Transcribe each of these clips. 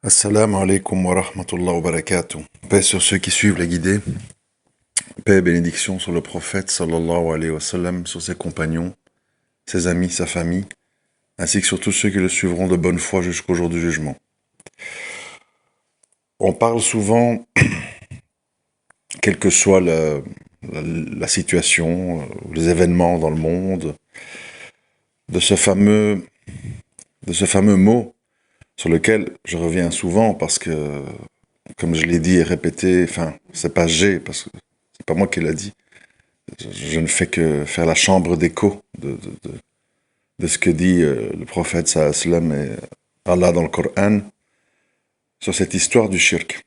Assalamu alaikum wa rahmatullah wa barakatuh. Paix sur ceux qui suivent la guidée. Paix et bénédiction sur le prophète sallallahu alayhi wa sallam, sur ses compagnons, ses amis, sa famille, ainsi que sur tous ceux qui le suivront de bonne foi jusqu'au jour du jugement. On parle souvent, quelle que soit la situation, les événements dans le monde, de ce fameux mot sur lequel je reviens souvent parce que, comme je l'ai dit et répété, enfin, c'est pas G, parce que c'est pas moi qui l'a dit, je ne fais que faire la chambre d'écho de ce que dit le prophète sallallahu alayhi wa sallam et Allah dans le Coran sur cette histoire du shirk,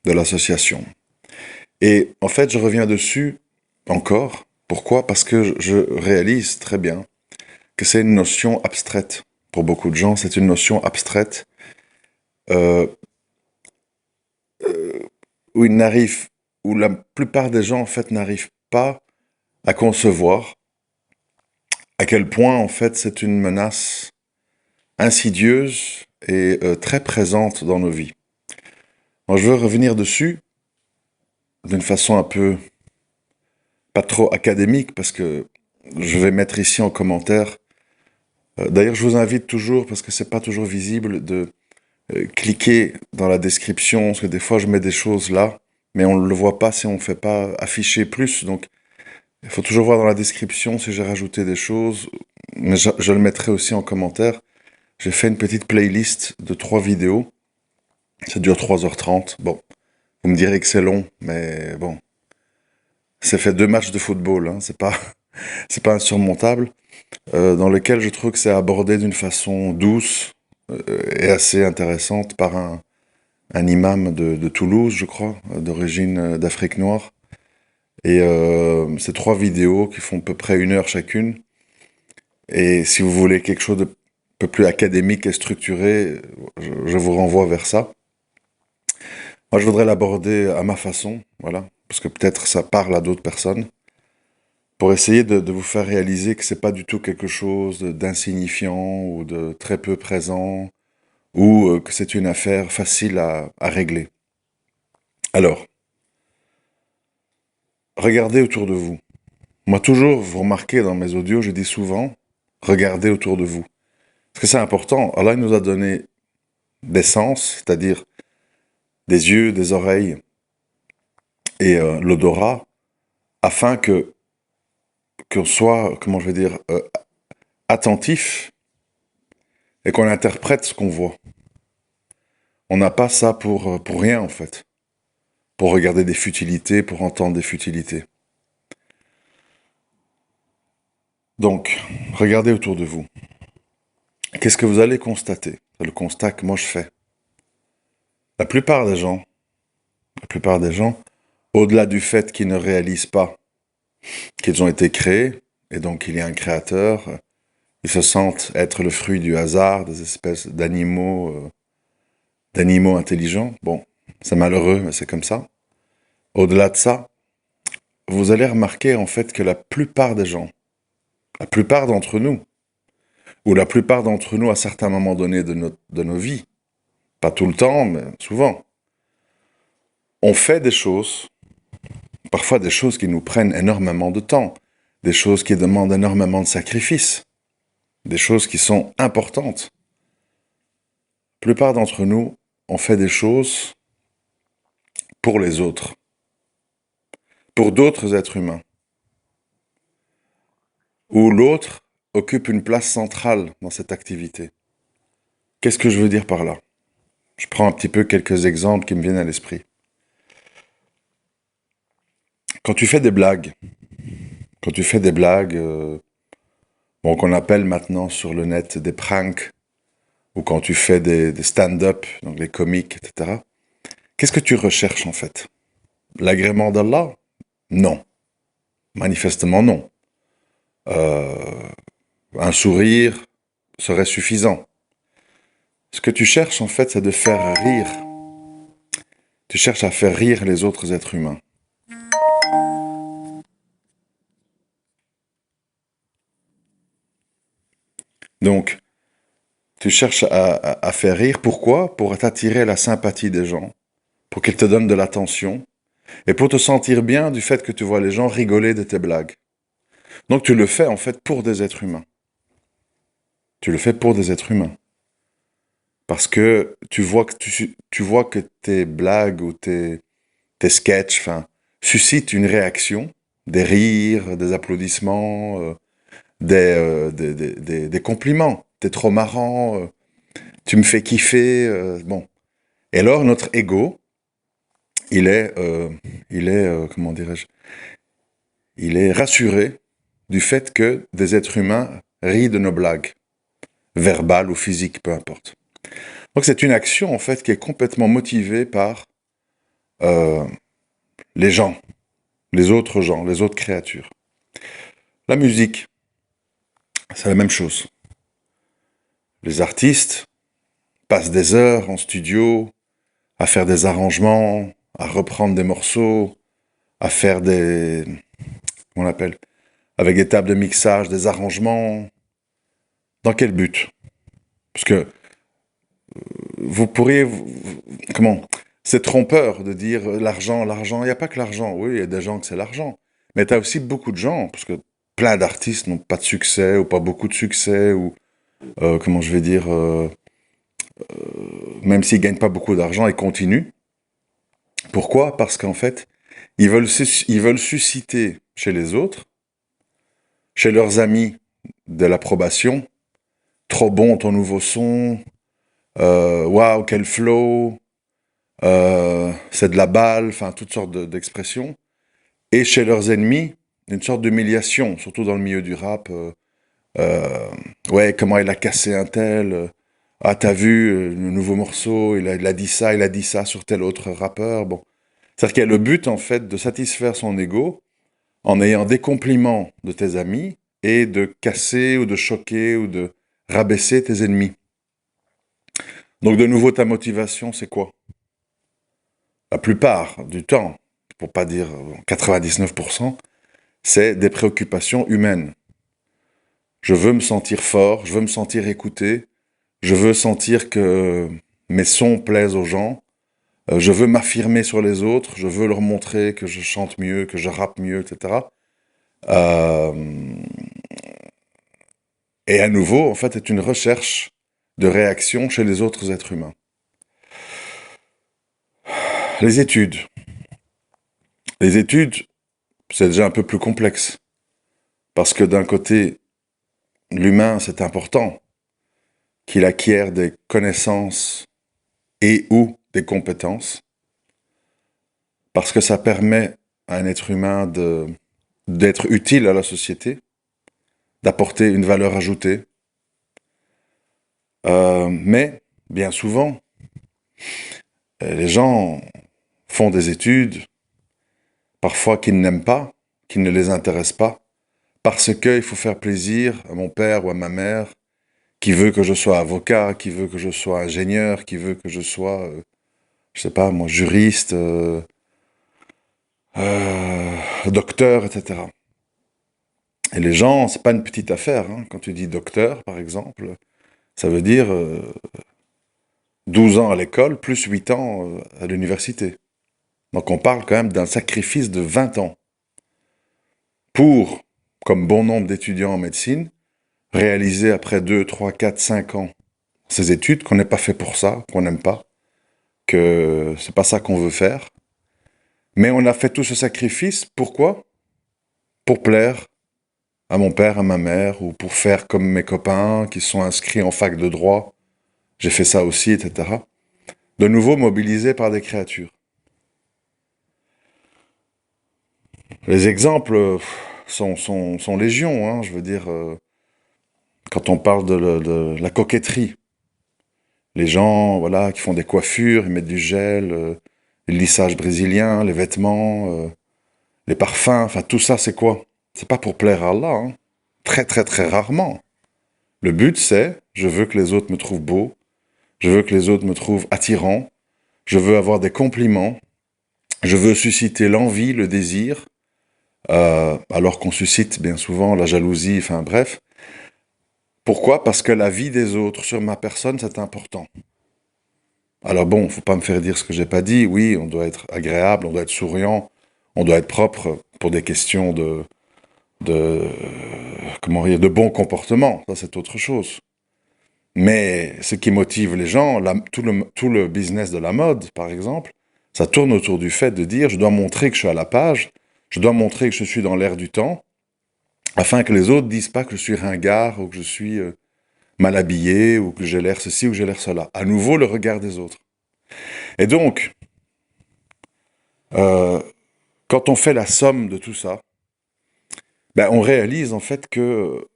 de l'association. Et en fait, je reviens dessus encore. Pourquoi? Parce que je réalise très bien que c'est une notion abstraite. Pour beaucoup de gens, c'est une notion abstraite euh, où où la plupart des gens en fait n'arrivent pas à concevoir à quel point en fait c'est une menace insidieuse et très présente dans nos vies. Moi, je veux revenir dessus d'une façon un peu pas trop académique parce que je vais mettre ici en commentaire. D'ailleurs, je vous invite toujours, parce que c'est pas toujours visible, de cliquer dans la description, parce que des fois je mets des choses là, mais on ne le voit pas si on ne fait pas afficher plus. Donc, il faut toujours voir dans la description si j'ai rajouté des choses, mais je le mettrai aussi en commentaire. J'ai fait une petite playlist de 3 vidéos. Ça dure 3h30. Bon, vous me direz que c'est long, mais bon, c'est fait 2 matchs de football, hein, c'est pas insurmontable, dans lequel je trouve que c'est abordé d'une façon douce et assez intéressante par un imam de Toulouse, je crois, d'origine d'Afrique noire. Et c'est 3 vidéos qui font à peu près 1 heure chacune. Et si vous voulez quelque chose de un peu plus académique et structuré, je vous renvoie vers ça. Moi, je voudrais l'aborder à ma façon, voilà, parce que peut-être ça parle à d'autres personnes, pour essayer de vous faire réaliser que c'est pas du tout quelque chose d'insignifiant ou de très peu présent, ou que c'est une affaire facile à régler. Alors, regardez autour de vous. Moi, toujours, vous remarquez dans mes audios, je dis souvent, regardez autour de vous. Parce que c'est important. Allah nous a donné des sens, c'est-à-dire des yeux, des oreilles et l'odorat, afin que qu'on soit, comment je vais dire, attentif et qu'on interprète ce qu'on voit. On n'a pas ça pour rien, en fait. Pour regarder des futilités, pour entendre des futilités. Donc, regardez autour de vous. Qu'est-ce que vous allez constater? C'est le constat que moi je fais. La plupart des gens, la plupart des gens, au-delà du fait qu'ils ne réalisent pas qu'ils ont été créés, et donc il y a un créateur, ils se sentent être le fruit du hasard, des espèces d'animaux intelligents. Bon, c'est malheureux, mais c'est comme ça. Au-delà de ça, vous allez remarquer en fait que la plupart des gens, la plupart d'entre nous, ou la plupart d'entre nous à certains moments donnés de nos vies, pas tout le temps, mais souvent, on fait des choses, parfois des choses qui nous prennent énormément de temps, des choses qui demandent énormément de sacrifices, des choses qui sont importantes. La plupart d'entre nous, on fait des choses pour les autres, pour d'autres êtres humains, où l'autre occupe une place centrale dans cette activité. Qu'est-ce que je veux dire par là? Je prends un petit peu quelques exemples qui me viennent à l'esprit. Quand tu fais des blagues, bon, qu'on appelle maintenant sur le net des pranks, ou quand tu fais des stand-up, donc les comiques, etc., qu'est-ce que tu recherches en fait? L'agrément d'Allah? Non. Manifestement non. Un sourire serait suffisant. Ce que tu cherches en fait, c'est de faire rire. Tu cherches à faire rire les autres êtres humains. Donc, Tu cherches à faire rire. Pourquoi? Pour t'attirer la sympathie des gens, pour qu'ils te donnent de l'attention, et pour te sentir bien du fait que tu vois les gens rigoler de tes blagues. Donc tu le fais en fait pour des êtres humains. Tu le fais pour des êtres humains. Parce que tu vois que tes blagues ou tes sketchs, enfin, suscitent une réaction, des rires, des applaudissements, des compliments. T'es trop marrant, tu me fais kiffer, bon. Et alors notre ego, comment dirais-je, il est rassuré du fait que des êtres humains rient de nos blagues, verbales ou physiques, peu importe. Donc c'est une action en fait qui est complètement motivée par euh, les gens, les autres créatures. La musique, c'est la même chose. Les artistes passent des heures en studio à faire des arrangements, à reprendre des morceaux, à faire comment on appelle, avec des tables de mixage, des arrangements. Dans quel but? Parce que vous pourriez, comment? C'est trompeur de dire l'argent, l'argent. Il n'y a pas que l'argent. Oui, il y a des gens que c'est l'argent. Mais tu as aussi beaucoup de gens, parce que plein d'artistes n'ont pas de succès, ou pas beaucoup de succès, ou, comment je vais dire, même s'ils gagnent pas beaucoup d'argent, ils continuent. Pourquoi? Parce qu'en fait, ils veulent susciter chez les autres, chez leurs amis, de l'approbation. Trop bon ton nouveau son. Waouh, quel flow. C'est de la balle. Enfin, toutes sortes d'expressions. Et chez leurs ennemis, une sorte d'humiliation, surtout dans le milieu du rap. Ouais, comment il a cassé un tel. Ah, t'as vu le nouveau morceau, il a dit ça sur tel autre rappeur. Bon. C'est-à-dire qu'il y a le but, en fait, de satisfaire son ego en ayant des compliments de tes amis et de casser ou de choquer ou de rabaisser tes ennemis. Donc, de nouveau, ta motivation, c'est quoi? La plupart du temps, pour pas dire 99%, c'est des préoccupations humaines. Je veux me sentir fort, je veux me sentir écouté, je veux sentir que mes sons plaisent aux gens, je veux m'affirmer sur les autres, je veux leur montrer que je chante mieux, que je rappe mieux, etc. Euh, et à nouveau, en fait, c'est une recherche de réaction chez les autres êtres humains. Les études. Les études, c'est déjà un peu plus complexe. Parce que d'un côté, l'humain, c'est important qu'il acquiert des connaissances et ou des compétences. Parce que ça permet à un être humain d'être utile à la société, d'apporter une valeur ajoutée. Mais, bien souvent, les gens font des études, parfois qu'ils n'aiment pas, qui ne les intéressent pas, parce qu'il faut faire plaisir à mon père ou à ma mère, qui veut que je sois avocat, qui veut que je sois ingénieur, qui veut que je sois, je sais pas, moi, juriste, docteur, etc. Et les gens, c'est pas une petite affaire, hein. Quand tu dis docteur, par exemple, ça veut dire 12 ans à l'école, plus 8 ans à l'université. Donc on parle quand même d'un sacrifice de 20 ans pour, comme bon nombre d'étudiants en médecine, réaliser après 2, 3, 4, 5 ans ces études, qu'on n'est pas fait pour ça, qu'on n'aime pas, que c'est pas ça qu'on veut faire. Mais on a fait tout ce sacrifice, pourquoi? Pour plaire à mon père, à ma mère, ou pour faire comme mes copains qui sont inscrits en fac de droit. J'ai fait ça aussi, etc. De nouveau mobilisés par des créatures. Les exemples sont légion, hein, je veux dire, quand on parle de la coquetterie. Les gens, voilà, qui font des coiffures, ils mettent du gel, le lissage brésilien, les vêtements, les parfums, enfin tout ça, c'est quoi? C'est pas pour plaire à Allah, hein. Très très très rarement. Le but, c'est, je veux que les autres me trouvent beau, je veux que les autres me trouvent attirant, je veux avoir des compliments, je veux susciter l'envie, le désir, alors qu'on suscite bien souvent la jalousie, enfin bref. Pourquoi? Parce que la vie des autres sur ma personne, c'est important. Alors bon, faut pas me faire dire ce que j'ai pas dit. Oui, on doit être agréable, on doit être souriant, on doit être propre pour des questions de, comment dire, de bon comportement. Ça, c'est autre chose. Mais ce qui motive les gens, tout le business de la mode, par exemple, ça tourne autour du fait de dire, je dois montrer que je suis à la page, je dois montrer que je suis dans l'air du temps, afin que les autres disent pas que je suis ringard ou que je suis mal habillé ou que j'ai l'air ceci ou que j'ai l'air cela. À nouveau, le regard des autres. Et donc, euh, quand on fait la somme de tout ça, ben, on réalise en fait que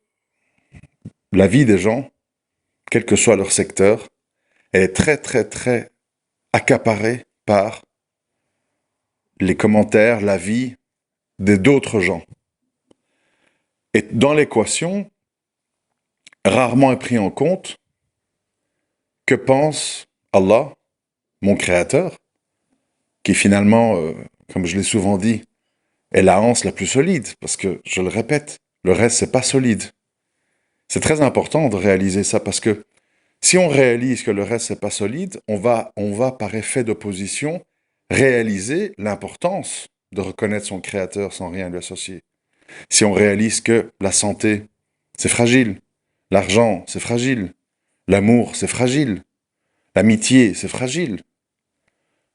la vie des gens, quel que soit leur secteur, elle est très très très accaparée par les commentaires, la vie d'autres gens. Et dans l'équation, rarement est pris en compte que pense Allah, mon créateur, qui finalement, comme je l'ai souvent dit, est la hanse la plus solide, parce que, je le répète, le reste, c'est pas solide. C'est très important de réaliser ça, parce que si on réalise que le reste, c'est pas solide, on va par effet d'opposition, réaliser l'importance de reconnaître son créateur sans rien lui associer. Si on réalise que la santé, c'est fragile, l'argent, c'est fragile, l'amour, c'est fragile, l'amitié, c'est fragile,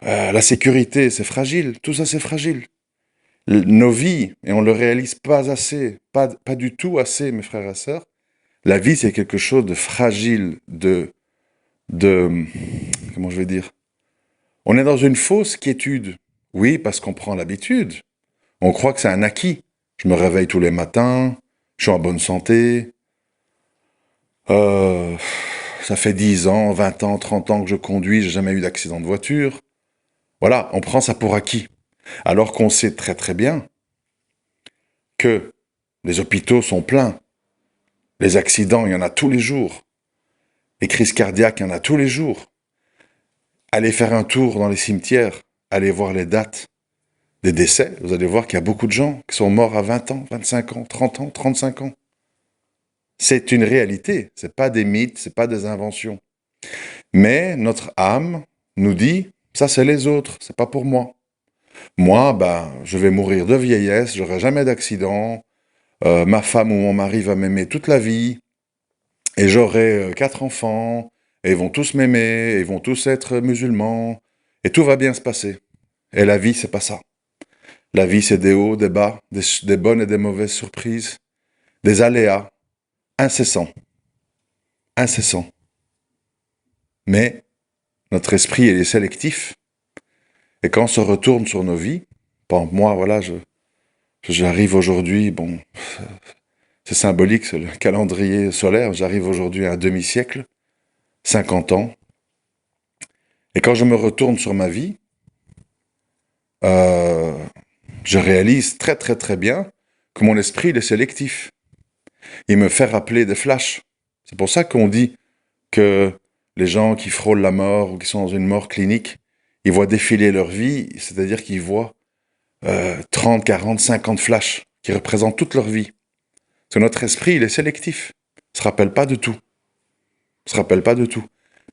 la sécurité, c'est fragile, tout ça, c'est fragile. Nos vies, et on ne le réalise pas assez, pas du tout assez, mes frères et sœurs, la vie, c'est quelque chose de fragile, de, comment je vais dire, on est dans une fausse quiétude. Oui, parce qu'on prend l'habitude. On croit que c'est un acquis. Je me réveille tous les matins, je suis en bonne santé, euh, ça fait 10 ans, 20 ans, 30 ans que je conduis, j'ai jamais eu d'accident de voiture. Voilà, on prend ça pour acquis. Alors qu'on sait très très bien que les hôpitaux sont pleins, les accidents, il y en a tous les jours, les crises cardiaques, il y en a tous les jours. Allez faire un tour dans les cimetières, allez voir les dates des décès, vous allez voir qu'il y a beaucoup de gens qui sont morts à 20 ans, 25 ans, 30 ans, 35 ans. C'est une réalité, c'est pas des mythes, c'est pas des inventions. Mais notre âme nous dit, ça c'est les autres, c'est pas pour moi. Moi, ben, je vais mourir de vieillesse, j'aurai jamais d'accident, ma femme ou mon mari va m'aimer toute la vie, et j'aurai 4 enfants, et ils vont tous m'aimer, et ils vont tous être musulmans, et tout va bien se passer. Et la vie, c'est pas ça. La vie, c'est des hauts, des bas, des bonnes et des mauvaises surprises, des aléas, incessants, incessants. Mais notre esprit, il est sélectif, et quand on se retourne sur nos vies, bon, moi, voilà, j'arrive aujourd'hui, bon, c'est symbolique, c'est le calendrier solaire, j'arrive aujourd'hui à un demi-siècle, 50 ans, et quand je me retourne sur ma vie, euh, je réalise très très très bien que mon esprit il est sélectif. Il me fait rappeler des flashs. C'est pour ça qu'on dit que les gens qui frôlent la mort ou qui sont dans une mort clinique, ils voient défiler leur vie, c'est-à-dire qu'ils voient 30, 40, 50 flashs qui représentent toute leur vie. Parce que notre esprit, il est sélectif. Il se rappelle pas de tout. Il se rappelle pas de tout.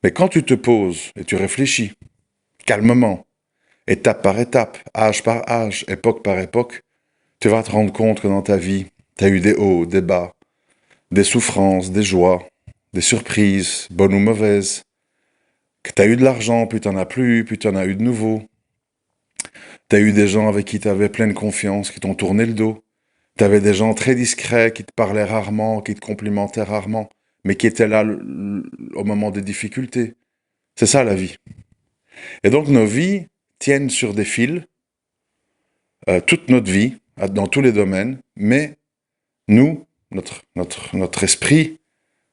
Mais quand tu te poses et tu réfléchis calmement, étape par étape, âge par âge, époque par époque, tu vas te rendre compte que dans ta vie, tu as eu des hauts, des bas, des souffrances, des joies, des surprises, bonnes ou mauvaises, que tu as eu de l'argent, puis tu n'en as plus, puis tu en as eu de nouveau. Tu as eu des gens avec qui tu avais pleine confiance, qui t'ont tourné le dos. Tu avais des gens très discrets, qui te parlaient rarement, qui te complimentaient rarement, mais qui étaient là au moment des difficultés. C'est ça la vie. Et donc nos vies tiennent sur des fils, toute notre vie, dans tous les domaines, mais nous, notre esprit,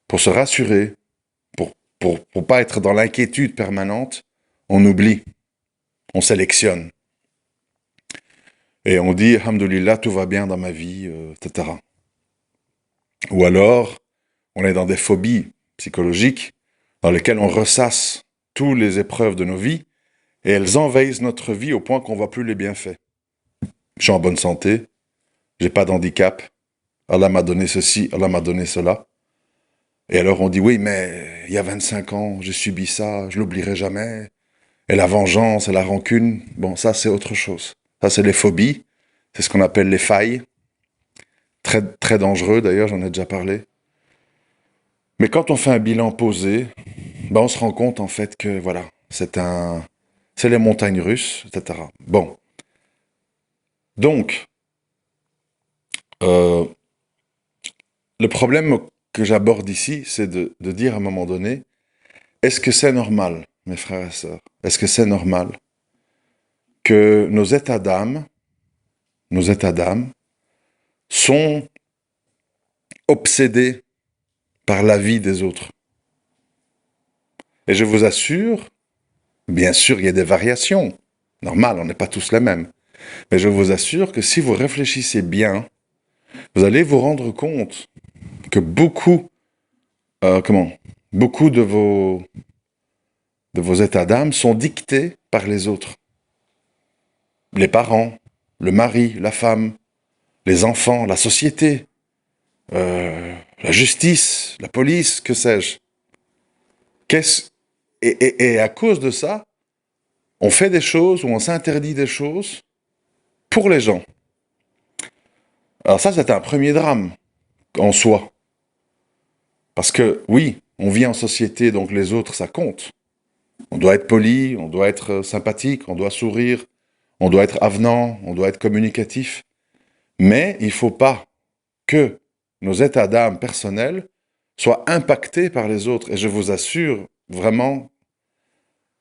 pour se rassurer, pour pas être dans l'inquiétude permanente, on oublie, on sélectionne. Et on dit, alhamdoulilah, tout va bien dans ma vie, etc. Ou alors, on est dans des phobies psychologiques dans lesquelles on ressasse toutes les épreuves de nos vies et elles envahissent notre vie au point qu'on ne voit plus les bienfaits. Je suis en bonne santé, j'ai pas d'handicap, Allah m'a donné ceci, Allah m'a donné cela. Et alors on dit, oui, mais il y a 25 ans, j'ai subi ça, je l'oublierai jamais. Et la vengeance et la rancune, bon, ça c'est autre chose. Ça c'est les phobies, c'est ce qu'on appelle les failles. Très, très dangereux d'ailleurs, j'en ai déjà parlé. Mais quand on fait un bilan posé, ben on se rend compte en fait que voilà, c'est les montagnes russes, etc. Bon, donc euh, le problème que j'aborde ici, c'est de dire à un moment donné, est-ce que c'est normal, mes frères et sœurs, est-ce que c'est normal que nos états d'âme sont obsédés par la vie des autres? Et je vous assure, bien sûr, il y a des variations. Normal, on n'est pas tous les mêmes. Mais je vous assure que si vous réfléchissez bien, vous allez vous rendre compte que comment, beaucoup de vos états d'âme sont dictés par les autres. Les parents, le mari, la femme, les enfants, la société, la justice, la police, que sais-je. Qu'est-ce, et à cause de ça, on fait des choses ou on s'interdit des choses pour les gens. Alors ça, c'est un premier drame en soi. Parce que oui, on vit en société, donc les autres, ça compte. On doit être poli, on doit être sympathique, on doit sourire, on doit être avenant, on doit être communicatif. Mais il ne faut pas que nos états d'âme personnels soient impactés par les autres. Et je vous assure vraiment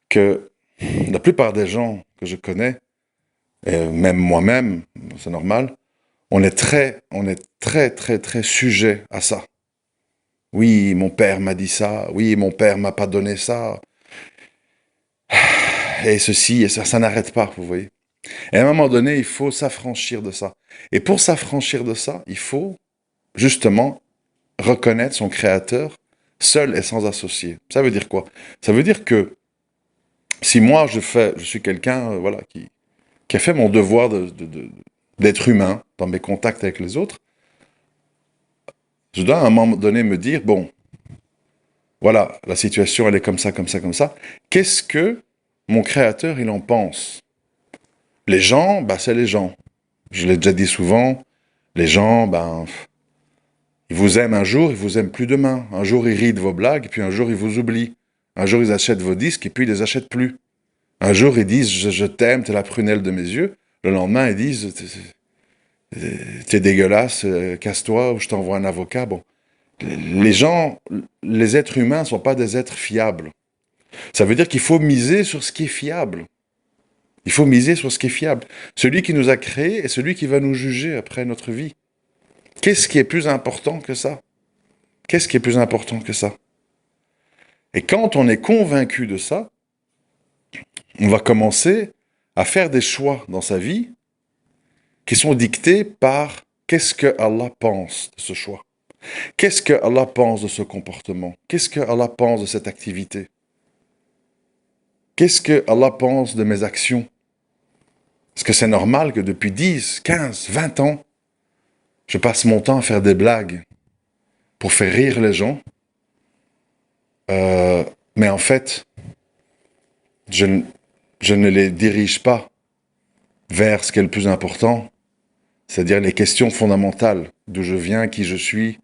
que la plupart des gens que je connais, et même moi-même, c'est normal, on est très sujet à ça. Oui, mon père m'a dit ça. Oui, mon père m'a pas donné ça. Et ceci, et ça n'arrête pas, vous voyez. Et à un moment donné, il faut s'affranchir de ça. Et pour s'affranchir de ça, il faut justement reconnaître son créateur seul et sans associé. Ça veut dire quoi? Ça veut dire que si moi je suis quelqu'un, voilà, qui a fait mon devoir d'être humain dans mes contacts avec les autres, je dois à un moment donné me dire, bon, voilà, la situation elle est comme ça, comme ça, comme ça. Qu'est-ce que mon créateur il en pense? Les gens, bah c'est les gens. Je l'ai déjà dit souvent, les gens, ben, ils vous aiment un jour, ils vous aiment plus demain. Un jour, ils rient de vos blagues, puis un jour, ils vous oublient. Un jour, ils achètent vos disques, et puis ils les achètent plus. Un jour, ils disent je t'aime, t'es la prunelle de mes yeux. Le lendemain, ils disent t'es dégueulasse, casse-toi, ou je t'envoie un avocat. Bon. Les gens, les êtres humains ne sont pas des êtres fiables. Ça veut dire qu'il faut miser sur ce qui est fiable. Il faut miser sur ce qui est fiable. Celui qui nous a créés et celui qui va nous juger après notre vie. Qu'est-ce qui est plus important que ça? Qu'est-ce qui est plus important que ça? Et quand on est convaincu de ça, on va commencer à faire des choix dans sa vie qui sont dictés par qu'est-ce que Allah pense de ce choix. Qu'est-ce que Allah pense de ce comportement? Qu'est-ce que Allah pense de cette activité? Qu'est-ce que Allah pense de mes actions? Est-ce que c'est normal que depuis 10, 15, 20 ans, je passe mon temps à faire des blagues pour faire rire les gens? Mais en fait, je, je ne les dirige pas vers ce qui est le plus important, c'est-à-dire les questions fondamentales, d'où je viens, qui je suis,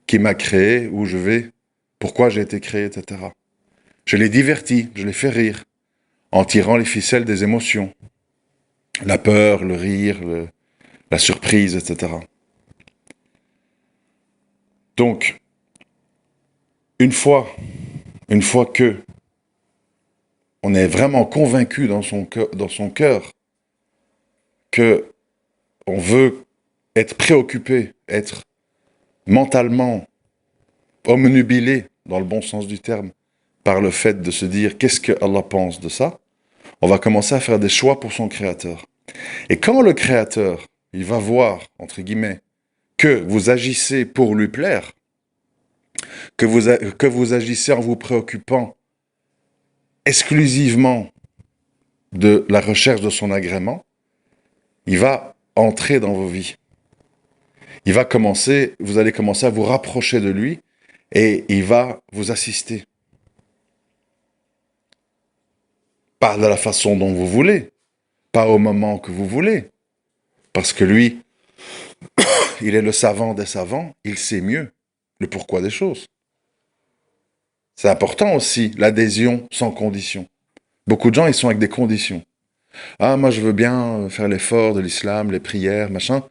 qui m'a créé, où je vais, pourquoi j'ai été créé, etc. Je les divertis, je les fais rire, en tirant les ficelles des émotions, la peur, le rire, la surprise, etc. Donc, une fois, une fois que on est vraiment convaincu dans son cœur que on veut être préoccupé, être mentalement omnubilé, dans le bon sens du terme, par le fait de se dire qu'est-ce que Allah pense de ça, on va commencer à faire des choix pour son créateur. Et quand le créateur, il va voir, entre guillemets, que vous agissez pour lui plaire, que vous agissez en vous préoccupant exclusivement de la recherche de son agrément, il va entrer dans vos vies. Vous allez commencer à vous rapprocher de lui, et il va vous assister. Pas de la façon dont vous voulez, pas au moment que vous voulez, parce que lui, il est le savant des savants, il sait mieux le pourquoi des choses. C'est important aussi, l'adhésion sans condition. Beaucoup de gens, ils sont avec des conditions. Ah, moi, je veux bien faire l'effort de l'islam, les prières, machin,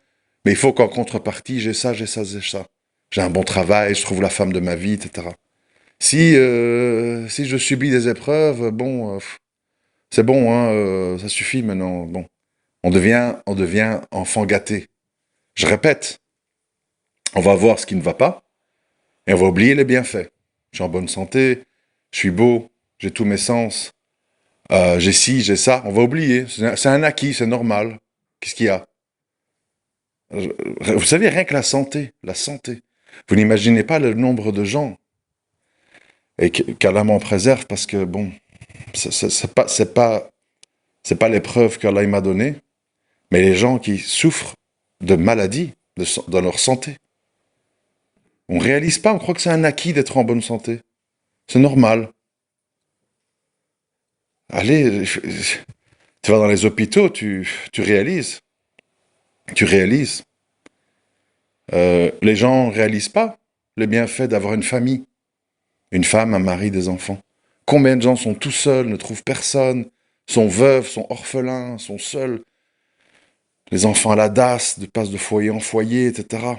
mais il faut qu'en contrepartie, j'ai ça, j'ai ça, j'ai ça. J'ai un bon travail, je trouve la femme de ma vie, etc. Si je subis des épreuves, bon, c'est bon, hein, ça suffit maintenant. Bon, on devient enfant gâté. Je répète, on va voir ce qui ne va pas et on va oublier les bienfaits. Je suis en bonne santé, je suis beau, j'ai tous mes sens, j'ai ci, j'ai ça. On va oublier. C'est un acquis, c'est normal. Qu'est-ce qu'il y a? Vous savez, rien que la santé. Vous n'imaginez pas le nombre de gens et qu'Allah m'en préserve parce que bon, c'est pas l'épreuve qu'Allah m'a donnée, mais les gens qui souffrent de maladies dans leur santé. On réalise pas, on croit que c'est un acquis d'être en bonne santé. C'est normal. Allez, tu vas dans les hôpitaux, tu réalises. Tu réalises. Les gens réalisent pas le bienfait d'avoir une famille. Une femme, un mari, des enfants. Combien de gens sont tout seuls, ne trouvent personne, sont veufs, sont orphelins, sont seuls. Les enfants à la DAS, passent de foyer en foyer, etc.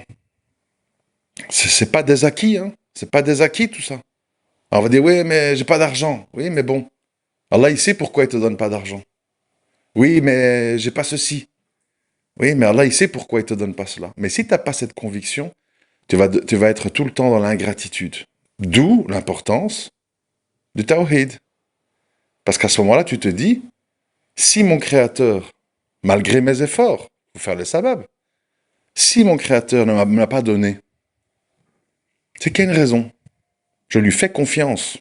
C'est pas des acquis, hein. C'est pas des acquis tout ça. Alors on va dire, oui, mais j'ai pas d'argent. Oui, mais bon. Allah, il sait pourquoi il te donne pas d'argent. Oui, mais j'ai pas ceci. Oui, mais Allah, il sait pourquoi il te donne pas cela. Mais si t'as pas cette conviction, tu vas être tout le temps dans l'ingratitude. D'où l'importance du tawhid. Parce qu'à ce moment-là, tu te dis, si mon créateur, malgré mes efforts, faut faire les sabab, si mon créateur ne me l'a pas donné, c'est qu'il y a une raison. Je lui fais confiance.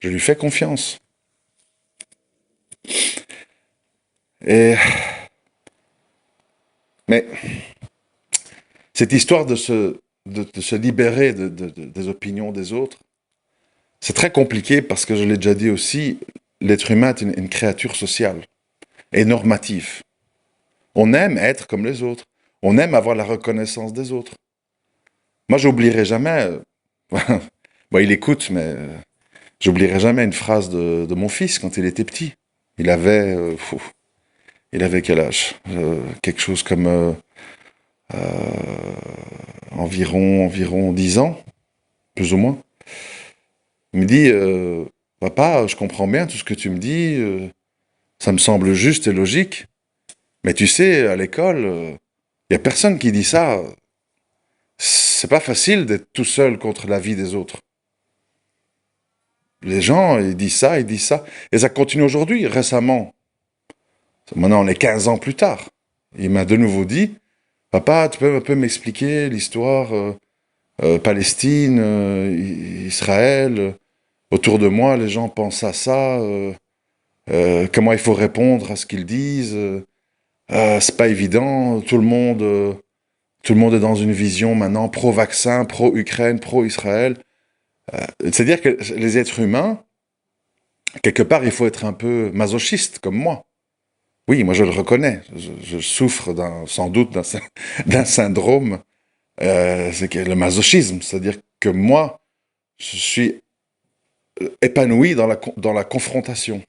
Je lui fais confiance. Et, mais cette histoire de se libérer des opinions des autres, c'est très compliqué parce que je l'ai déjà dit aussi, l'être humain est une créature sociale et normative. On aime être comme les autres. On aime avoir la reconnaissance des autres. Moi, j'oublierai jamais. Bon, il écoute, mais j'oublierai jamais une phrase de mon fils quand il était petit. Il avait quel âge? Quelque chose comme environ 10 ans, plus ou moins. Il me dit, papa, je comprends bien tout ce que tu me dis, ça me semble juste et logique, mais tu sais, à l'école, il y a personne qui dit ça. C'est pas facile d'être tout seul contre la vie des autres. Les gens, ils disent ça, ils disent ça. Et ça continue aujourd'hui, récemment. Maintenant, on est 15 ans plus tard. Il m'a de nouveau dit, papa, tu peux un peu m'expliquer l'histoire Palestine, Israël. Autour de moi, les gens pensent à ça. Comment il faut répondre à ce qu'ils disent. C'est pas évident. Tout le monde est dans une vision maintenant pro-vaccin, pro-Ukraine, pro-Israël. C'est-à-dire que les êtres humains, quelque part, il faut être un peu masochiste, comme moi. Oui, moi je le reconnais. Je souffre sans doute d'un syndrome, c'est que le masochisme. C'est-à-dire que moi, je suis épanoui dans la confrontation.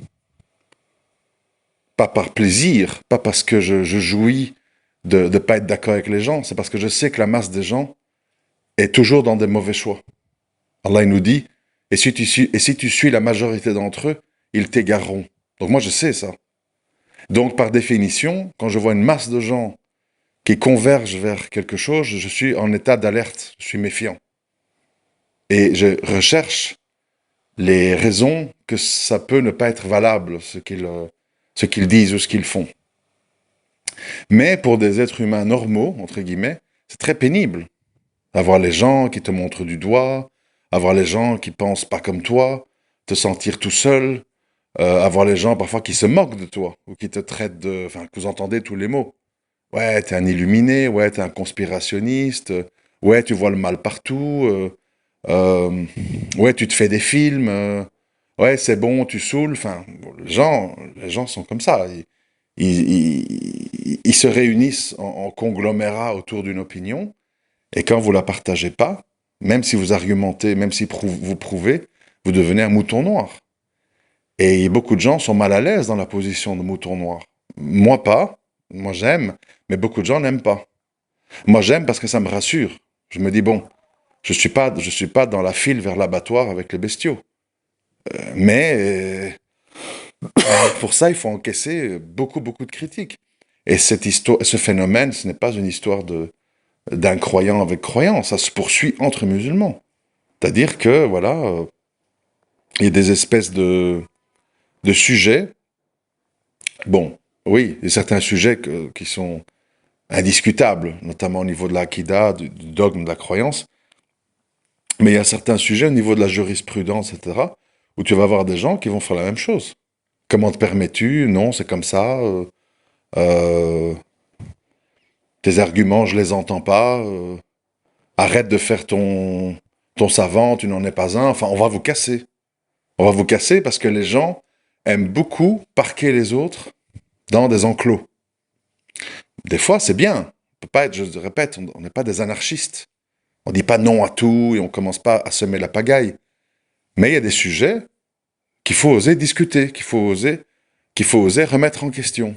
Pas par plaisir, pas parce que je jouis de ne pas être d'accord avec les gens, c'est parce que je sais que la masse des gens est toujours dans des mauvais choix. Allah il nous dit, et si tu suis la majorité d'entre eux, ils t'égareront. Donc moi je sais ça. Donc par définition, quand je vois une masse de gens qui convergent vers quelque chose, je suis en état d'alerte, je suis méfiant. Et je recherche les raisons que ça peut ne pas être valable, ce qu'ils disent ou ce qu'ils font. Mais pour des êtres humains normaux, entre guillemets, c'est très pénible. Avoir les gens qui te montrent du doigt, avoir les gens qui pensent pas comme toi, te sentir tout seul, avoir les gens parfois qui se moquent de toi, ou qui te traitent de... Enfin, que vous entendez tous les mots. Ouais, t'es un illuminé, ouais, t'es un conspirationniste, ouais, tu vois le mal partout, Euh, ouais, tu te fais des films. Ouais, c'est bon, tu saoules. Enfin, bon, les gens sont comme ça. Ils se réunissent en conglomérat autour d'une opinion. Et quand vous la partagez pas, même si vous argumentez, même si vous prouvez, vous devenez un mouton noir. Et beaucoup de gens sont mal à l'aise dans la position de mouton noir. Moi pas, moi j'aime, mais beaucoup de gens n'aiment pas. Moi j'aime parce que ça me rassure. Je me dis bon, je suis pas dans la file vers l'abattoir avec les bestiaux. Mais pour ça, il faut encaisser beaucoup de critiques. Et cette histoire, ce phénomène, ce n'est pas une histoire d'un croyant avec croyant, ça se poursuit entre musulmans. C'est-à-dire que, voilà, il y a des espèces de sujets. Bon, oui, il y a certains sujets qui sont indiscutables, notamment au niveau de l'aqida, du dogme de la croyance. Mais il y a certains sujets au niveau de la jurisprudence, etc., où tu vas avoir des gens qui vont faire la même chose. Comment te permets-tu? Non, c'est comme ça. Euh, tes arguments, je les entends pas. Arrête de faire ton savant, tu n'en es pas un. Enfin, on va vous casser. On va vous casser parce que les gens aiment beaucoup parquer les autres dans des enclos. Des fois, c'est bien. On peut pas être, je répète, on n'est pas des anarchistes. On dit pas non à tout et on commence pas à semer la pagaille. Mais il y a des sujets qu'il faut oser discuter, qu'il faut oser remettre en question.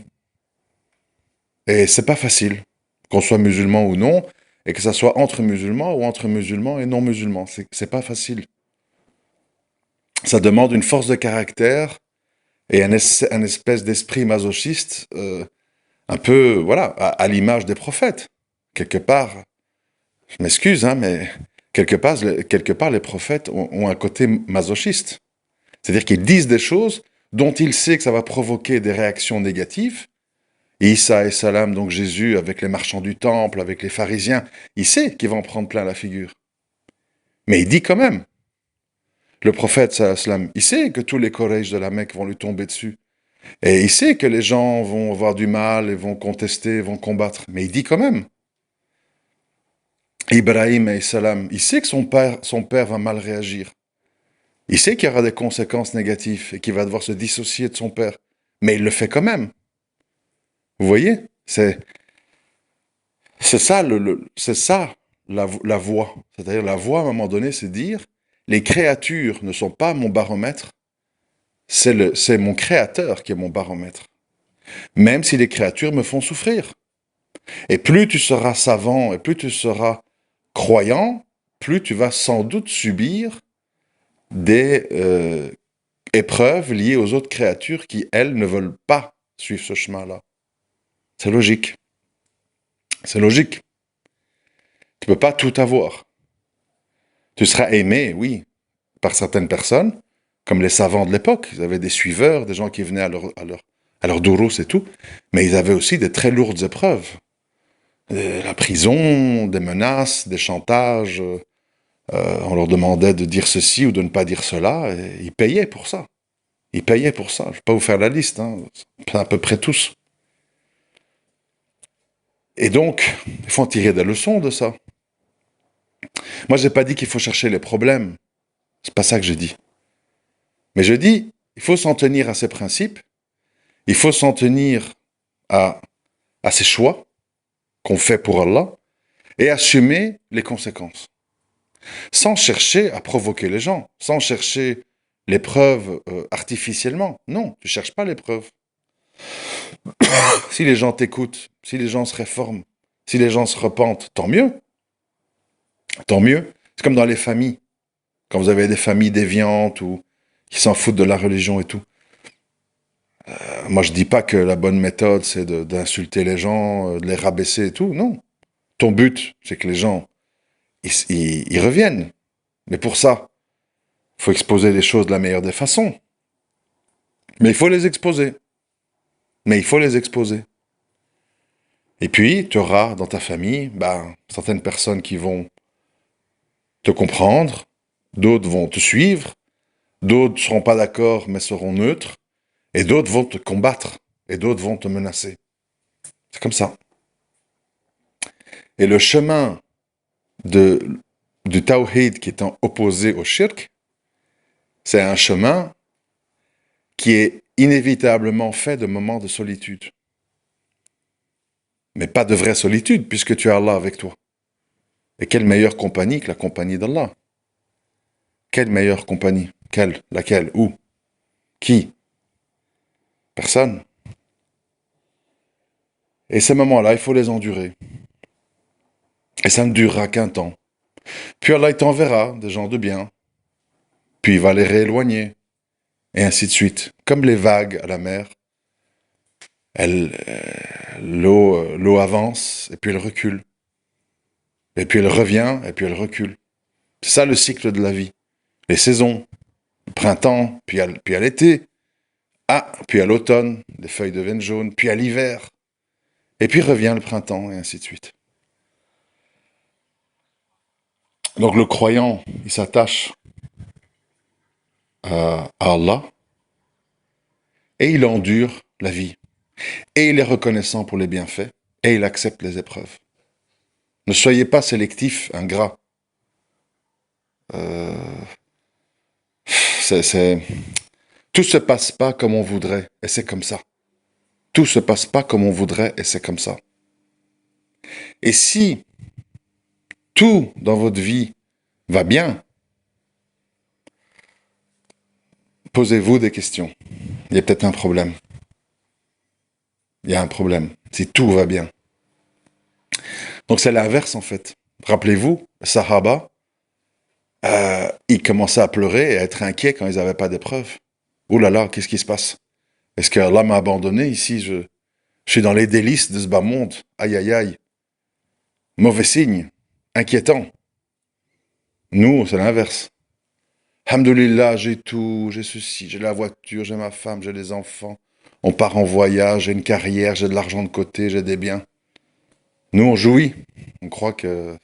Et c'est pas facile, qu'on soit musulman ou non, et que ça soit entre musulmans ou entre musulmans et non musulmans. C'est pas facile. Ça demande une force de caractère et un espèce d'esprit masochiste, un peu, voilà, à l'image des prophètes. Quelque part, je m'excuse, hein, mais quelque part, les prophètes ont un côté masochiste. C'est-à-dire qu'ils disent des choses dont ils savent que ça va provoquer des réactions négatives. Et Isa et Salam, donc Jésus, avec les marchands du temple, avec les pharisiens, il sait qu'il va en prendre plein la figure. Mais il dit quand même, le prophète, salam, il sait que tous les Quraysh de la Mecque vont lui tomber dessus. Et il sait que les gens vont avoir du mal et vont contester, vont combattre. Mais il dit quand même, Ibrahim et salam, il sait que son père va mal réagir. Il sait qu'il y aura des conséquences négatives et qu'il va devoir se dissocier de son père. Mais il le fait quand même. Vous voyez? C'est ça, c'est ça la voie. C'est-à-dire la voie, à un moment donné, c'est dire, les créatures ne sont pas mon baromètre, c'est mon créateur qui est mon baromètre. Même si les créatures me font souffrir. Et plus tu seras savant et plus tu seras croyant, plus tu vas sans doute subir des épreuves liées aux autres créatures qui, elles, ne veulent pas suivre ce chemin-là. C'est logique. C'est logique. Tu peux pas tout avoir. Tu seras aimé, oui, par certaines personnes, comme les savants de l'époque. Ils avaient des suiveurs, des gens qui venaient à leur dourous et tout. Mais ils avaient aussi des très lourdes épreuves. La prison, des menaces, des chantages. On leur demandait de dire ceci ou de ne pas dire cela. Et ils payaient pour ça. Ils payaient pour ça. Je ne vais pas vous faire la liste. Hein. À peu près tous. Et donc, il faut en tirer des leçons de ça. Moi, j'ai pas dit qu'il faut chercher les problèmes. C'est pas ça que j'ai dit. Mais je dis, il faut s'en tenir à ses principes. Il faut s'en tenir à, à ses choix qu'on fait pour Allah et assumer les conséquences. Sans chercher à provoquer les gens, sans chercher les preuves artificiellement. Non, tu cherches pas les preuves. Si les gens t'écoutent, si les gens se réforment, si les gens se repentent, tant mieux. Tant mieux. C'est comme dans les familles. Quand vous avez des familles déviantes ou qui s'en foutent de la religion et tout. Moi, je dis pas que la bonne méthode, c'est d'insulter les gens, de les rabaisser et tout. Non. Ton but, c'est que les gens, ils reviennent. Mais pour ça, il faut exposer les choses de la meilleure des façons. Mais il faut les exposer. Mais il faut les exposer. Et puis, tu auras dans ta famille, certaines personnes qui vont te comprendre, d'autres vont te suivre, d'autres ne seront pas d'accord mais seront neutres, et d'autres vont te combattre, et d'autres vont te menacer. C'est comme ça. Et le chemin de du tawhid qui est opposé au shirk, c'est un chemin qui est inévitablement fait de moments de solitude. Mais pas de vraie solitude, puisque tu as Allah avec toi. Et quelle meilleure compagnie que la compagnie d'Allah? Quelle meilleure compagnie? Quelle? Laquelle? Où? Qui? Personne. Et ces moments-là, il faut les endurer. Et ça ne durera qu'un temps. Puis Allah, il t'enverra des gens de bien. Puis il va les rééloigner. Et ainsi de suite. Comme les vagues à la mer. L'eau avance, et puis elle recule. Et puis elle revient, et puis elle recule. C'est ça le cycle de la vie. Les saisons. Le printemps, puis à l'été. Ah, puis à l'automne, les feuilles deviennent jaunes. Puis à l'hiver. Et puis revient le printemps, et ainsi de suite. Donc le croyant, il s'attache à Allah. Et il endure la vie. Et il est reconnaissant pour les bienfaits. Et il accepte les épreuves. Ne soyez pas sélectif, ingrat. Euh, Tout se passe pas comme on voudrait, et c'est comme ça. Tout se passe pas comme on voudrait, et c'est comme ça. Et si tout dans votre vie va bien, posez-vous des questions. Il y a peut-être un problème. Il y a un problème. Si tout va bien. Donc c'est l'inverse en fait. Rappelez-vous, les Sahaba, ils commençaient à pleurer et à être inquiets quand ils n'avaient pas d'épreuve. Ouh là là, qu'est-ce qui se passe? Est-ce que Allah m'a abandonné ici? Je suis dans les délices de ce bas monde. Aïe aïe aïe. Mauvais signe. Inquiétant. Nous, c'est l'inverse. Alhamdoulilah, j'ai tout, j'ai ceci, j'ai la voiture, j'ai ma femme, j'ai les enfants. On part en voyage, j'ai une carrière, j'ai de l'argent de côté, j'ai des biens. Nous, on jouit. On croit que...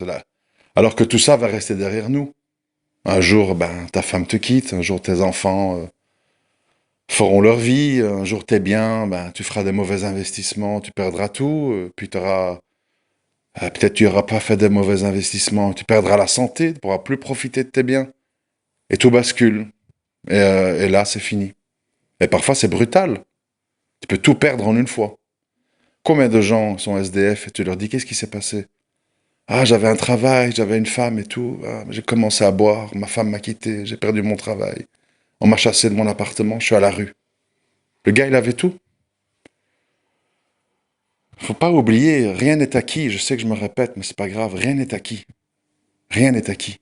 Alors que tout ça va rester derrière nous. Un jour, ben, ta femme te quitte, un jour tes enfants feront leur vie, un jour tes biens, ben, tu feras des mauvais investissements, tu perdras tout, puis tu auras... peut-être tu n'auras pas fait des mauvais investissements, tu perdras la santé, tu ne pourras plus profiter de tes biens. Et tout bascule. Et là, c'est fini. Et parfois, c'est brutal. Tu peux tout perdre en une fois. Combien de gens sont SDF et tu leur dis qu'est-ce qui s'est passé? Ah, j'avais un travail, j'avais une femme et tout. Ah, j'ai commencé à boire, ma femme m'a quitté, j'ai perdu mon travail. On m'a chassé de mon appartement, je suis à la rue. Le gars, il avait tout. Faut pas oublier, rien n'est acquis. Je sais que je me répète, mais c'est pas grave, rien n'est acquis. Rien n'est acquis.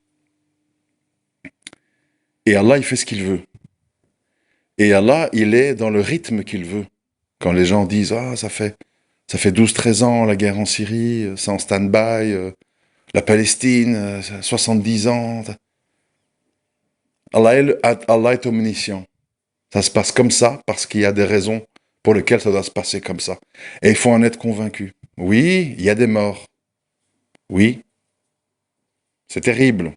Et Allah, il fait ce qu'il veut. Et Allah, il est dans le rythme qu'il veut. Quand les gens disent, ah, ça fait 12-13 ans, la guerre en Syrie, c'est en stand-by, la Palestine, 70 ans. Allah est omniscient. Ça se passe comme ça parce qu'il y a des raisons pour lesquelles ça doit se passer comme ça. Et il faut en être convaincu. Oui, il y a des morts. Oui, c'est terrible.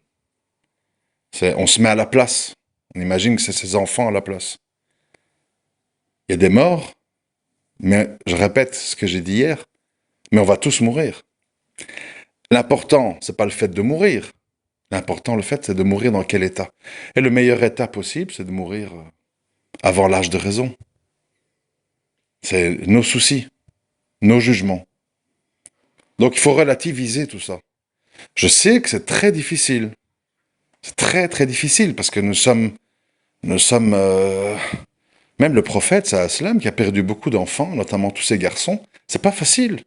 On se met à la place. On imagine que c'est ses enfants à la place. Il y a des morts, mais je répète ce que j'ai dit hier, mais on va tous mourir. L'important, c'est pas le fait de mourir. L'important, le fait, c'est de mourir dans quel état. Et le meilleur état possible, c'est de mourir avant l'âge de raison. C'est nos soucis, nos jugements. Donc il faut relativiser tout ça. Je sais que c'est très difficile. C'est très très difficile parce que nous sommes, même le prophète, sallam, qui a perdu beaucoup d'enfants, notamment tous ces garçons. C'est pas facile.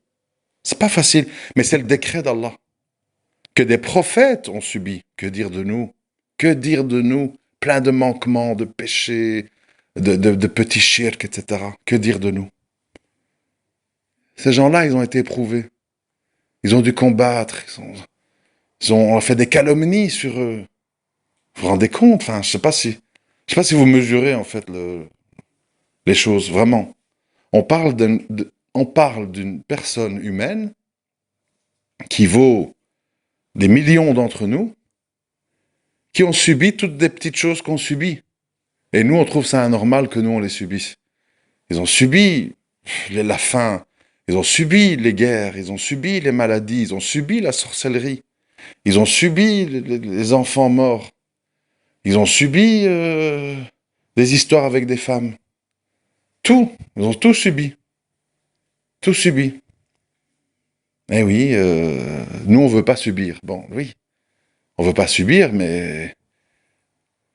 C'est pas facile, mais c'est le décret d'Allah. Que des prophètes ont subi. Que dire de nous? Que dire de nous? Plein de manquements, de péchés, de petits shirks, etc. Que dire de nous? Ces gens-là, ils ont été éprouvés. Ils ont dû combattre. On a fait des calomnies sur eux. Vous vous rendez compte? Enfin, je sais pas si vous mesurez, en fait, les choses, vraiment. On parle d'une personne humaine qui vaut des millions d'entre nous, qui ont subi toutes des petites choses qu'on subit. Et nous, on trouve ça anormal que nous, on les subisse. Ils ont subi la faim, ils ont subi les guerres, ils ont subi les maladies, ils ont subi la sorcellerie. Ils ont subi les enfants morts. Ils ont subi des histoires avec des femmes. Tout. Ils ont tout subi. Tout subi. Eh oui, nous, on veut pas subir. Bon, oui, on veut pas subir, mais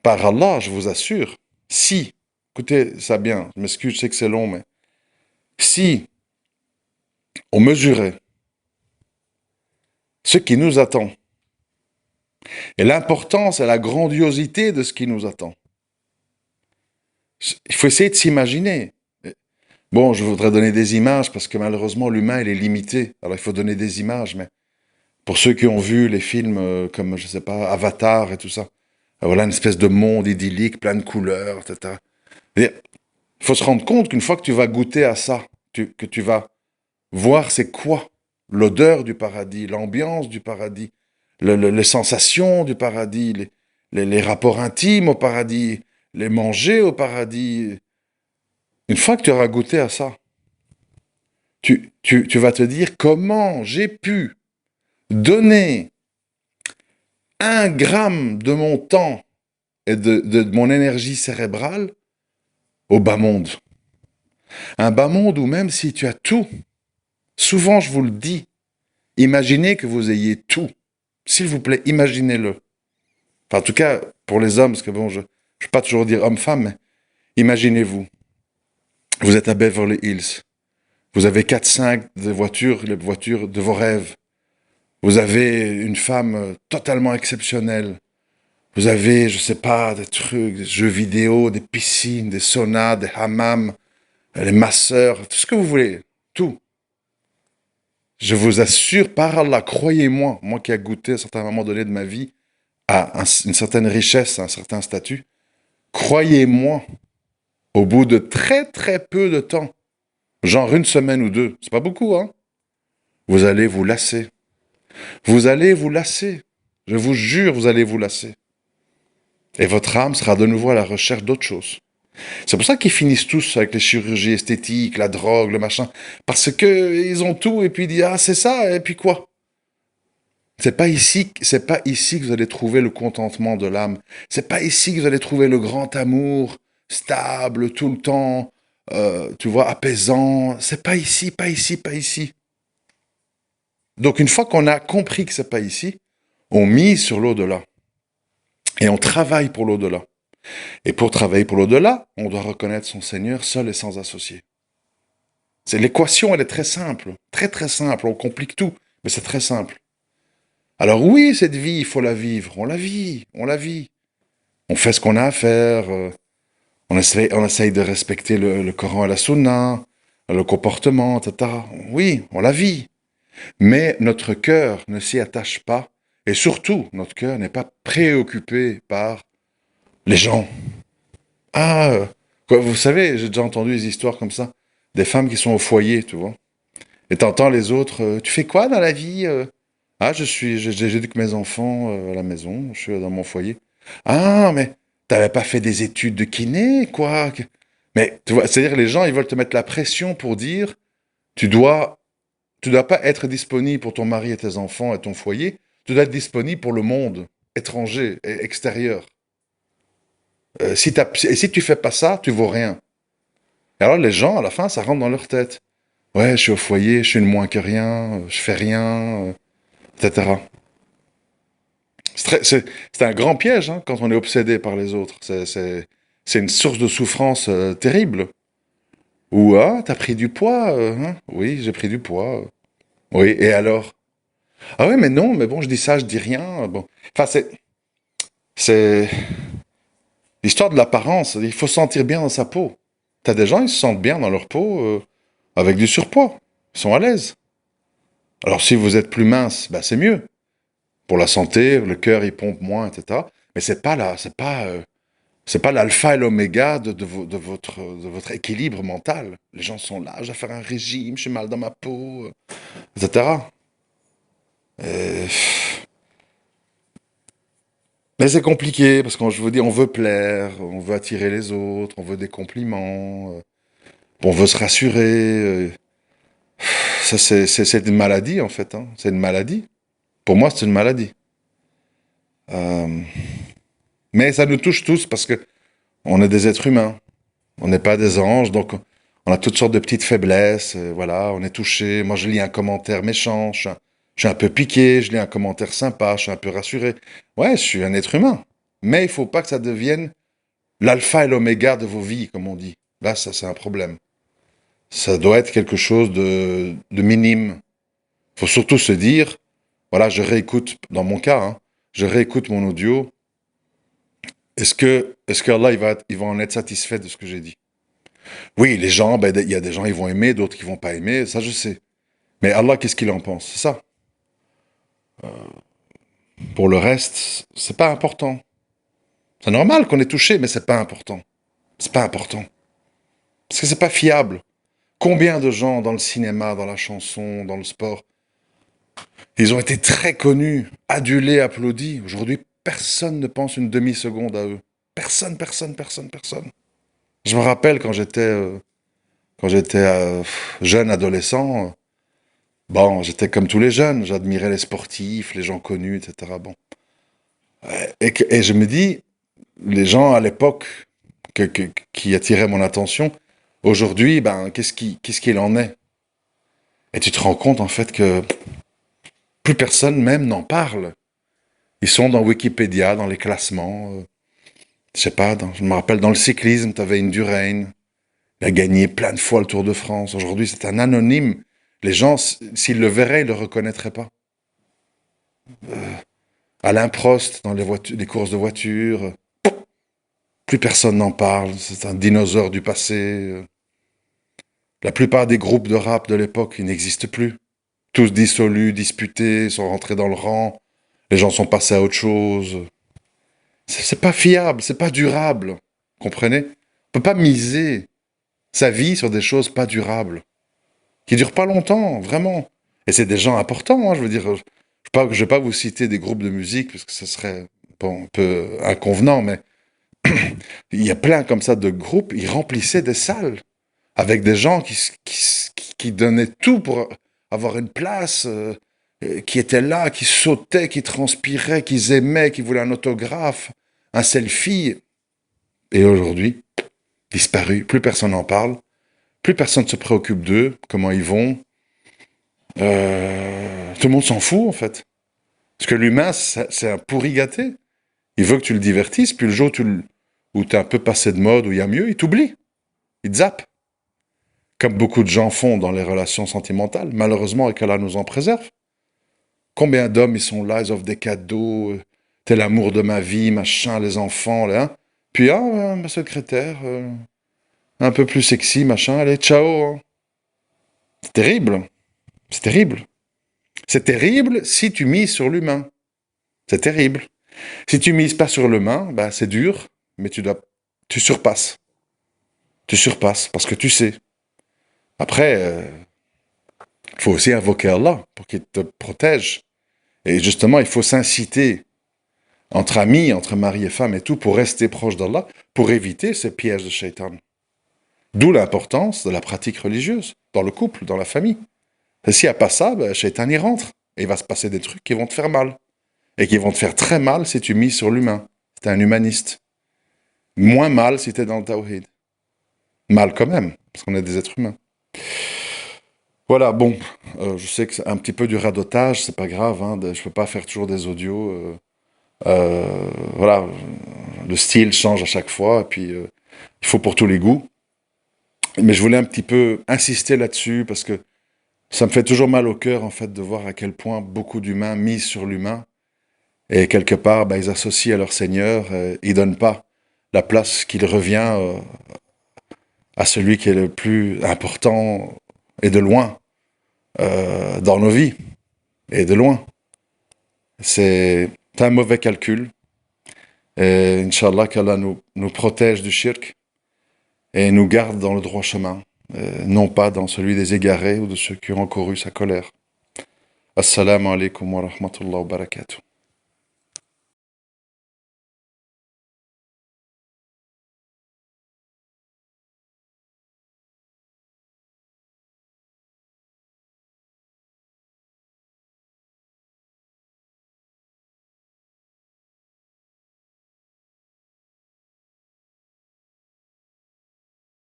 par Allah, je vous assure, si, écoutez ça bien, je m'excuse, je sais que c'est long, mais si on mesurait ce qui nous attend et l'importance et la grandiosité de ce qui nous attend, il faut essayer de s'imaginer. Bon, je voudrais donner des images parce que malheureusement l'humain il est limité. Alors il faut donner des images, mais pour ceux qui ont vu les films comme je sais pas Avatar et tout ça, voilà une espèce de monde idyllique, plein de couleurs, etc. Il faut se rendre compte qu'une fois que tu vas goûter à ça, que tu vas voir c'est quoi l'odeur du paradis, l'ambiance du paradis, les sensations du paradis, les rapports intimes au paradis, les manger au paradis. Une fois que tu auras goûté à ça, tu vas te dire comment j'ai pu donner 1 gramme de mon temps et de mon énergie cérébrale au bas monde. Un bas monde où même si tu as tout, souvent je vous le dis, imaginez que vous ayez tout. S'il vous plaît, imaginez-le. Enfin, en tout cas, pour les hommes, parce que bon, je ne vais pas toujours dire homme-femme, mais imaginez-vous. Vous êtes à Beverly Hills. Vous avez 4-5 des voitures, les voitures de vos rêves. Vous avez une femme totalement exceptionnelle. Vous avez, je sais pas, des trucs, des jeux vidéo, des piscines, des saunas, des hammams, les masseurs, tout ce que vous voulez. Tout. Je vous assure, par Allah, croyez-moi, moi qui ai goûté à un certain moment donné de ma vie à une certaine richesse, à un certain statut, croyez-moi, au bout de très très peu de temps, genre 1 semaine ou 2, c'est pas beaucoup, hein, vous allez vous lasser. Vous allez vous lasser. Je vous jure, vous allez vous lasser. Et votre âme sera de nouveau à la recherche d'autre chose. C'est pour ça qu'ils finissent tous avec les chirurgies esthétiques, la drogue, le machin. Parce que ils ont tout et puis ils disent ah c'est ça et puis quoi. C'est pas ici que vous allez trouver le contentement de l'âme. C'est pas ici que vous allez trouver le grand amour stable tout le temps, tu vois, apaisant. C'est pas ici, pas ici, pas ici. Donc une fois qu'on a compris que c'est pas ici, on mise sur l'au-delà et on travaille pour l'au-delà. Et pour travailler pour l'au-delà, on doit reconnaître son Seigneur seul et sans associé. C'est l'équation, elle est très simple, très très simple. On complique tout, mais c'est très simple. Alors oui, cette vie, il faut la vivre. On la vit, on la vit. On fait ce qu'on a à faire. On essaye de respecter le Coran et la Sunna, le comportement, etc. Oui, on la vit. Mais notre cœur ne s'y attache pas. Et surtout, notre cœur n'est pas préoccupé par les gens. Ah, quoi, vous savez, j'ai déjà entendu des histoires comme ça. Des femmes qui sont au foyer, tu vois. Et t'entends les autres, tu fais quoi dans la vie Ah, j'éduque mes enfants à la maison, je suis dans mon foyer. Ah, mais t'avais pas fait des études de kiné, quoi Mais, tu vois, c'est-à-dire les gens, ils veulent te mettre la pression pour dire, tu dois, tu dois pas être disponible pour ton mari et tes enfants et ton foyer, tu dois être disponible pour le monde étranger et extérieur. Et si tu fais pas ça, tu vaux rien. Et alors les gens, à la fin, ça rentre dans leur tête. Ouais, je suis au foyer, je suis le moins que rien, je fais rien, etc. C'est un grand piège hein, quand on est obsédé par les autres. C'est une source de souffrance terrible. Ou ah, t'as pris du poids hein oui, j'ai pris du poids. Oui, et alors? Ah oui, mais non, mais bon, je dis ça, je dis rien. Bon, enfin, c'est l'histoire de l'apparence. Il faut se sentir bien dans sa peau. T'as des gens, ils se sentent bien dans leur peau avec du surpoids. Ils sont à l'aise. Alors si vous êtes plus mince, bah, c'est mieux. Pour la santé, le cœur il pompe moins, etc. Mais c'est pas l'alpha et l'oméga de votre équilibre mental. Les gens sont là, je vais faire un régime, j'ai mal dans ma peau, etc. Euh, Mais c'est compliqué parce que je vous dis, on veut plaire, on veut attirer les autres, on veut des compliments, on veut se rassurer. Ça, c'est une maladie en fait. Hein. C'est une maladie. Pour moi, c'est une maladie. Euh, mais ça nous touche tous parce que on est des êtres humains. On n'est pas des anges, donc on a toutes sortes de petites faiblesses. Voilà, on est touché. Moi, je lis un commentaire méchant, je suis un peu piqué, je lis un commentaire sympa, je suis un peu rassuré. Ouais, je suis un être humain. Mais il faut pas que ça devienne l'alpha et l'oméga de vos vies, comme on dit. Là, ça, c'est un problème. Ça doit être quelque chose de minime. Il faut surtout se dire, voilà, je réécoute, dans mon cas, hein, je réécoute mon audio. Est-ce que Allah, il va en être satisfait de ce que j'ai dit? Oui, les gens, ben, il y a des gens, ils vont aimer, d'autres qui vont pas aimer, ça je sais. Mais Allah, qu'est-ce qu'il en pense? C'est ça. Pour le reste, c'est pas important. C'est normal qu'on est touché, mais c'est pas important. C'est pas important. Parce que c'est pas fiable. Combien de gens dans le cinéma, dans la chanson, dans le sport, ils ont été très connus, adulés, applaudis. Aujourd'hui, personne ne pense une demi-seconde à eux. Personne, personne, personne, personne. Je me rappelle quand j'étais jeune adolescent, bon, j'étais comme tous les jeunes, j'admirais les sportifs, les gens connus, etc. Bon. Et je me dis, les gens à l'époque qui attiraient mon attention, aujourd'hui, ben, qu'est-ce qu'il en est? Et tu te rends compte en fait que plus personne même n'en parle. Ils sont dans Wikipédia, dans les classements. Je sais pas, je me rappelle dans le cyclisme, tu avais Indurain. Il a gagné plein de fois le Tour de France. Aujourd'hui, c'est un anonyme. Les gens, s'ils le verraient, ils le reconnaîtraient pas. Alain Prost dans les courses de voiture. Plus personne n'en parle. C'est un dinosaure du passé. La plupart des groupes de rap de l'époque, ils n'existent plus. Tous dissolus, disputés, sont rentrés dans le rang. Les gens sont passés à autre chose. C'est pas fiable, c'est pas durable. Comprenez? On peut pas miser sa vie sur des choses pas durables, qui durent pas longtemps, vraiment. Et c'est des gens importants, hein, je veux dire. Je vais pas vous citer des groupes de musique, parce que ce serait bon, un peu inconvenant, mais il y a plein comme ça de groupes, ils remplissaient des salles, avec des gens qui donnaient tout pour avoir une place, qui étaient là, qui sautaient, qui transpiraient, qui aimaient, qui voulaient un autographe, un selfie. Et aujourd'hui, disparu, plus personne n'en parle, plus personne ne se préoccupe d'eux, comment ils vont. Tout le monde s'en fout en fait. Parce que l'humain, c'est un pourri gâté. Il veut que tu le divertisses, puis le jour où tu es un peu passé de mode, où il y a mieux, il t'oublie. Il te zappe. Comme beaucoup de gens font dans les relations sentimentales, malheureusement, et qu'Allah nous en préserve. Combien d'hommes, ils sont là, ils offrent des cadeaux, t'es l'amour de ma vie, machin, les enfants, là. Hein. Puis, ma secrétaire, un peu plus sexy, machin, allez, ciao. Hein. C'est terrible. C'est terrible. C'est terrible si tu mises sur l'humain. C'est terrible. Si tu mises pas sur l'humain, ben c'est dur, mais tu surpasses. Tu surpasses parce que tu sais. Après, il faut aussi invoquer Allah pour qu'il te protège. Et justement, il faut s'inciter entre amis, entre mari et femme et tout, pour rester proche d'Allah, pour éviter ces pièges de shaitan. D'où l'importance de la pratique religieuse, dans le couple, dans la famille. Et s'il n'y a pas ça, ben, shaitan y rentre. Et il va se passer des trucs qui vont te faire mal. Et qui vont te faire très mal si tu mises sur l'humain. Si t'es un humaniste. Moins mal si t'es dans le tawhid. Mal quand même, parce qu'on est des êtres humains. Voilà, bon, je sais que c'est un petit peu du radotage, c'est pas grave, hein, je peux pas faire toujours des audios. Voilà, le style change à chaque fois, et puis il faut pour tous les goûts. Mais je voulais un petit peu insister là-dessus, parce que ça me fait toujours mal au cœur, en fait, de voir à quel point beaucoup d'humains misent sur l'humain, et quelque part, bah, ils associent à leur Seigneur, ils donnent pas la place qu'il revient à celui qui est le plus important, et de loin, dans nos vies, et de loin. C'est un mauvais calcul. Et Inch'Allah, qu'Allah nous protège du shirk et nous garde dans le droit chemin, non pas dans celui des égarés ou de ceux qui ont encouru sa colère. Assalamu alaikum wa rahmatullahi wa barakatuh.